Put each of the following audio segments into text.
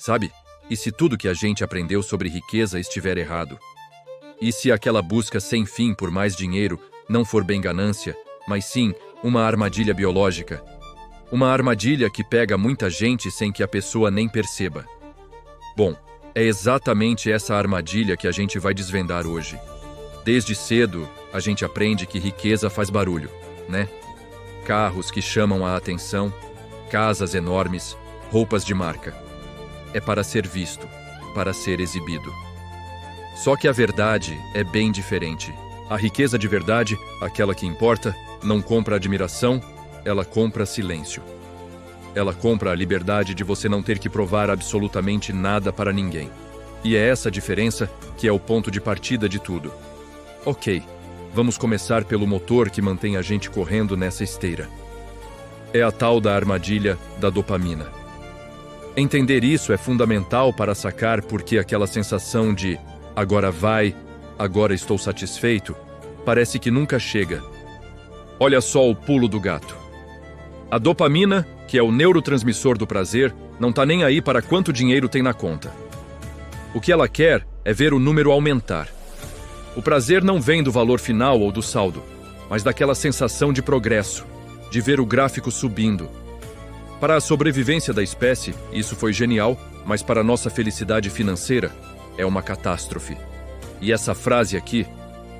sabe? E se tudo que a gente aprendeu sobre riqueza estiver errado? E se aquela busca sem fim por mais dinheiro não for bem ganância, mas sim uma armadilha biológica? Uma armadilha que pega muita gente sem que a pessoa nem perceba. Bom, é exatamente essa armadilha que a gente vai desvendar hoje. Desde cedo, a gente aprende que riqueza faz barulho, né? Carros que chamam a atenção, casas enormes, roupas de marca. É para ser visto, para ser exibido. Só que a verdade é bem diferente. A riqueza de verdade, aquela que importa, não compra admiração, ela compra silêncio. Ela compra a liberdade de você não ter que provar absolutamente nada para ninguém. E é essa diferença que é o ponto de partida de tudo. Ok, vamos começar pelo motor que mantém a gente correndo nessa esteira. É a tal da armadilha da dopamina. Entender isso é fundamental para sacar por que aquela sensação de agora vai, agora estou satisfeito, parece que nunca chega. Olha só o pulo do gato. A dopamina, que é o neurotransmissor do prazer, não está nem aí para quanto dinheiro tem na conta. O que ela quer é ver o número aumentar. O prazer não vem do valor final ou do saldo, mas daquela sensação de progresso, de ver o gráfico subindo. Para a sobrevivência da espécie, isso foi genial, mas para a nossa felicidade financeira, é uma catástrofe. E essa frase aqui,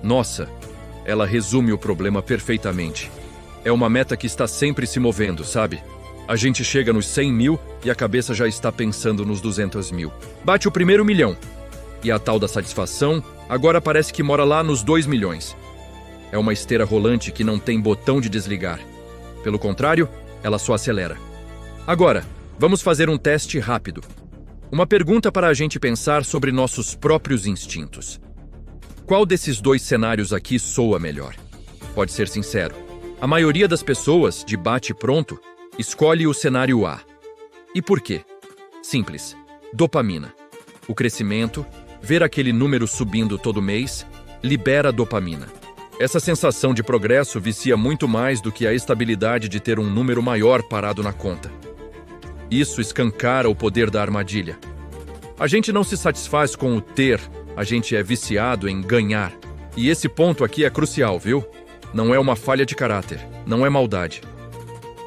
nossa, ela resume o problema perfeitamente. É uma meta que está sempre se movendo, sabe? A gente chega nos 100 mil e a cabeça já está pensando nos 200 mil. Bate o primeiro milhão. E a tal da satisfação agora parece que mora lá nos 2 milhões. É uma esteira rolante que não tem botão de desligar. Pelo contrário, ela só acelera. Agora, vamos fazer um teste rápido. Uma pergunta para a gente pensar sobre nossos próprios instintos. Qual desses dois cenários aqui soa melhor? Pode ser sincero. A maioria das pessoas, de bate-pronto, escolhe o cenário A. E por quê? Simples. Dopamina. O crescimento, ver aquele número subindo todo mês, libera dopamina. Essa sensação de progresso vicia muito mais do que a estabilidade de ter um número maior parado na conta. Isso escancara o poder da armadilha. A gente não se satisfaz com o ter, a gente é viciado em ganhar. E esse ponto aqui é crucial, viu? Não é uma falha de caráter, não é maldade.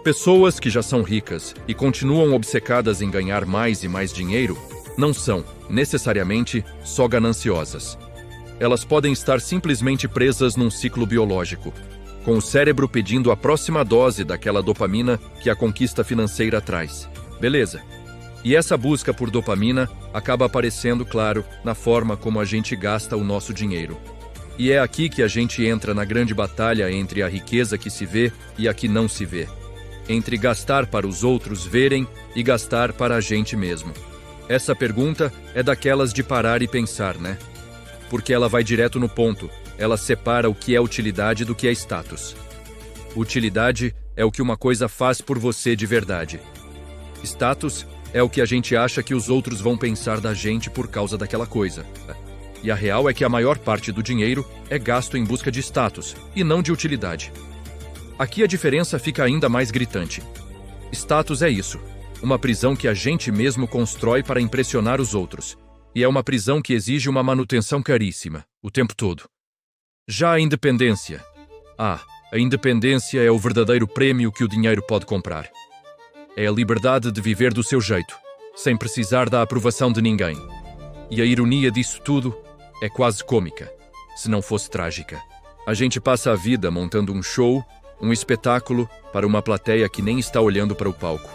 Pessoas que já são ricas e continuam obcecadas em ganhar mais e mais dinheiro não são, necessariamente, só gananciosas. Elas podem estar simplesmente presas num ciclo biológico, com o cérebro pedindo a próxima dose daquela dopamina que a conquista financeira traz. Beleza. E essa busca por dopamina acaba aparecendo, claro, na forma como a gente gasta o nosso dinheiro. E é aqui que a gente entra na grande batalha entre a riqueza que se vê e a que não se vê. Entre gastar para os outros verem e gastar para a gente mesmo. Essa pergunta é daquelas de parar e pensar, né? Porque ela vai direto no ponto. Ela separa o que é utilidade do que é status. Utilidade é o que uma coisa faz por você de verdade. Status é o que a gente acha que os outros vão pensar da gente por causa daquela coisa. E a real é que a maior parte do dinheiro é gasto em busca de status, e não de utilidade. Aqui a diferença fica ainda mais gritante. Status é isso, uma prisão que a gente mesmo constrói para impressionar os outros. E é uma prisão que exige uma manutenção caríssima, o tempo todo. Já a independência. A independência é o verdadeiro prêmio que o dinheiro pode comprar. É a liberdade de viver do seu jeito, sem precisar da aprovação de ninguém. E a ironia disso tudo é quase cômica, se não fosse trágica. A gente passa a vida montando um show, um espetáculo, para uma plateia que nem está olhando para o palco.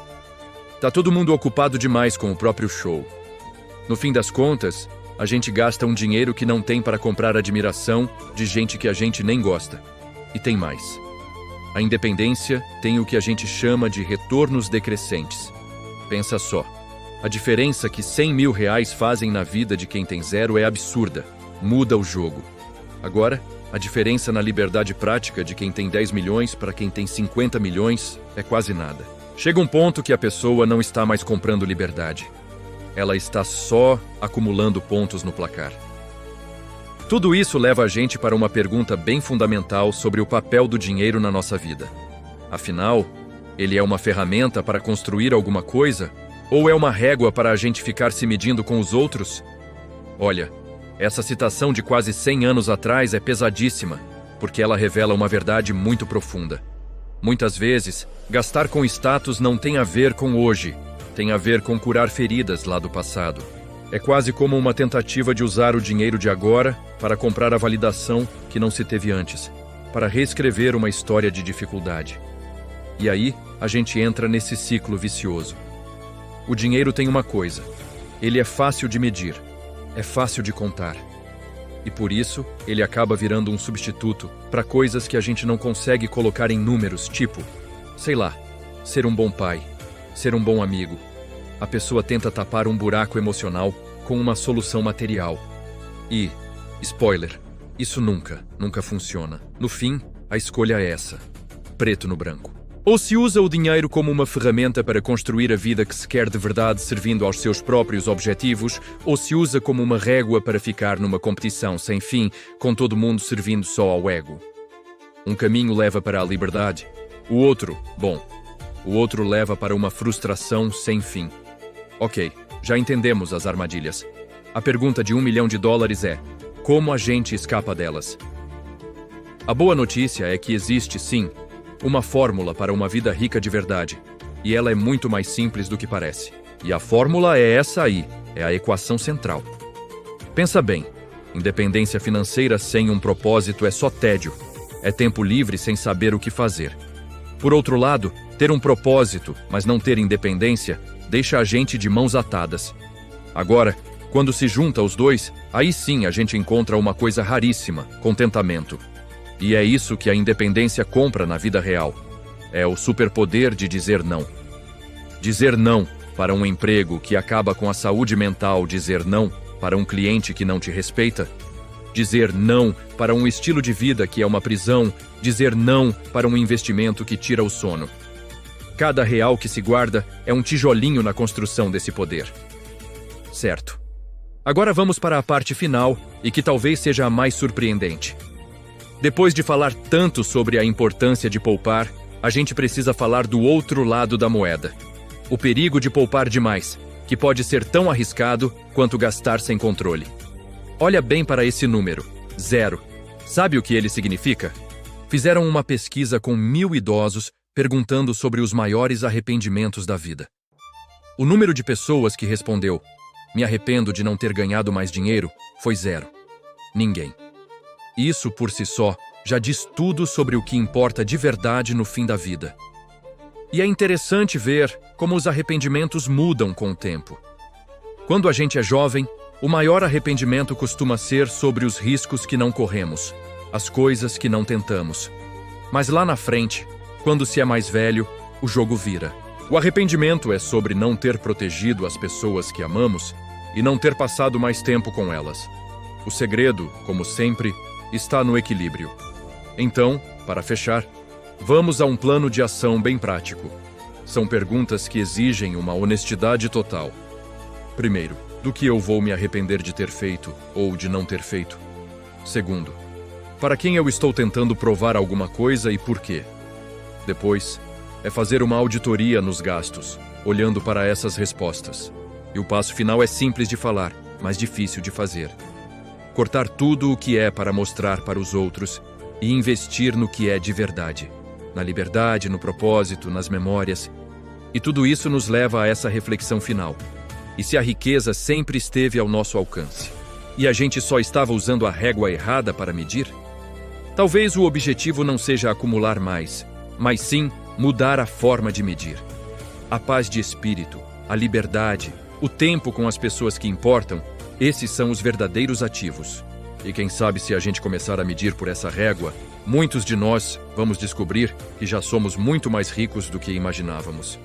Tá todo mundo ocupado demais com o próprio show. No fim das contas, a gente gasta um dinheiro que não tem para comprar admiração de gente que a gente nem gosta. E tem mais. A independência tem o que a gente chama de retornos decrescentes. Pensa só. A diferença que 100 mil reais fazem na vida de quem tem zero é absurda. Muda o jogo. Agora, a diferença na liberdade prática de quem tem 10 milhões para quem tem 50 milhões é quase nada. Chega um ponto que a pessoa não está mais comprando liberdade. Ela está só acumulando pontos no placar. Tudo isso leva a gente para uma pergunta bem fundamental sobre o papel do dinheiro na nossa vida. Afinal, ele é uma ferramenta para construir alguma coisa Ou é uma régua para a gente ficar se medindo com os outros? Olha, essa citação de quase 100 anos atrás é pesadíssima, porque ela revela uma verdade muito profunda. Muitas vezes, gastar com status não tem a ver com hoje, tem a ver com curar feridas lá do passado. É quase como uma tentativa de usar o dinheiro de agora para comprar a validação que não se teve antes, para reescrever uma história de dificuldade. E aí, a gente entra nesse ciclo vicioso. O dinheiro tem uma coisa: ele é fácil de medir, é fácil de contar. E por isso, ele acaba virando um substituto para coisas que a gente não consegue colocar em números, tipo, sei lá, ser um bom pai, ser um bom amigo. A pessoa tenta tapar um buraco emocional com uma solução material. E, spoiler, isso nunca funciona. No fim, a escolha é essa: preto no branco. Ou se usa o dinheiro como uma ferramenta para construir a vida que se quer de verdade servindo aos seus próprios objetivos, ou se usa como uma régua para ficar numa competição sem fim, com todo mundo servindo só ao ego. Um caminho leva para a liberdade, o outro leva para uma frustração sem fim. Ok, já entendemos as armadilhas. A pergunta de $1 milhão é: como a gente escapa delas? A boa notícia é que existe, sim, uma fórmula para uma vida rica de verdade, e ela é muito mais simples do que parece. E a fórmula é essa aí, é a equação central. Pensa bem, independência financeira sem um propósito é só tédio, é tempo livre sem saber o que fazer. Por outro lado, ter um propósito, mas não ter independência, deixa a gente de mãos atadas. Agora, quando se junta os dois, aí sim a gente encontra uma coisa raríssima: contentamento. E é isso que a independência compra na vida real. É o superpoder de dizer não. Dizer não para um emprego que acaba com a saúde mental, dizer não para um cliente que não te respeita, dizer não para um estilo de vida que é uma prisão, dizer não para um investimento que tira o sono. Cada real que se guarda é um tijolinho na construção desse poder. Certo. Agora vamos para a parte final, e que talvez seja a mais surpreendente. Depois de falar tanto sobre a importância de poupar, a gente precisa falar do outro lado da moeda. O perigo de poupar demais, que pode ser tão arriscado quanto gastar sem controle. Olha bem para esse número, 0. Sabe o que ele significa? Fizeram uma pesquisa com 1.000 idosos perguntando sobre os maiores arrependimentos da vida. O número de pessoas que respondeu "me arrependo de não ter ganhado mais dinheiro" foi 0. Ninguém. Isso, por si só, já diz tudo sobre o que importa de verdade no fim da vida. E é interessante ver como os arrependimentos mudam com o tempo. Quando a gente é jovem, o maior arrependimento costuma ser sobre os riscos que não corremos, as coisas que não tentamos. Mas lá na frente, quando se é mais velho, o jogo vira. O arrependimento é sobre não ter protegido as pessoas que amamos e não ter passado mais tempo com elas. O segredo, como sempre, está no equilíbrio. Então, para fechar, vamos a um plano de ação bem prático. São perguntas que exigem uma honestidade total. Primeiro, do que eu vou me arrepender de ter feito ou de não ter feito? Segundo, para quem eu estou tentando provar alguma coisa e por quê? Depois, é fazer uma auditoria nos gastos, olhando para essas respostas. E o passo final é simples de falar, mas difícil de fazer. Cortar tudo o que é para mostrar para os outros e investir no que é de verdade. Na liberdade, no propósito, nas memórias. E tudo isso nos leva a essa reflexão final. E se a riqueza sempre esteve ao nosso alcance? E a gente só estava usando a régua errada para medir? Talvez o objetivo não seja acumular mais, mas sim mudar a forma de medir. A paz de espírito, a liberdade, o tempo com as pessoas que importam, esses são os verdadeiros ativos. E quem sabe se a gente começar a medir por essa régua, muitos de nós vamos descobrir que já somos muito mais ricos do que imaginávamos.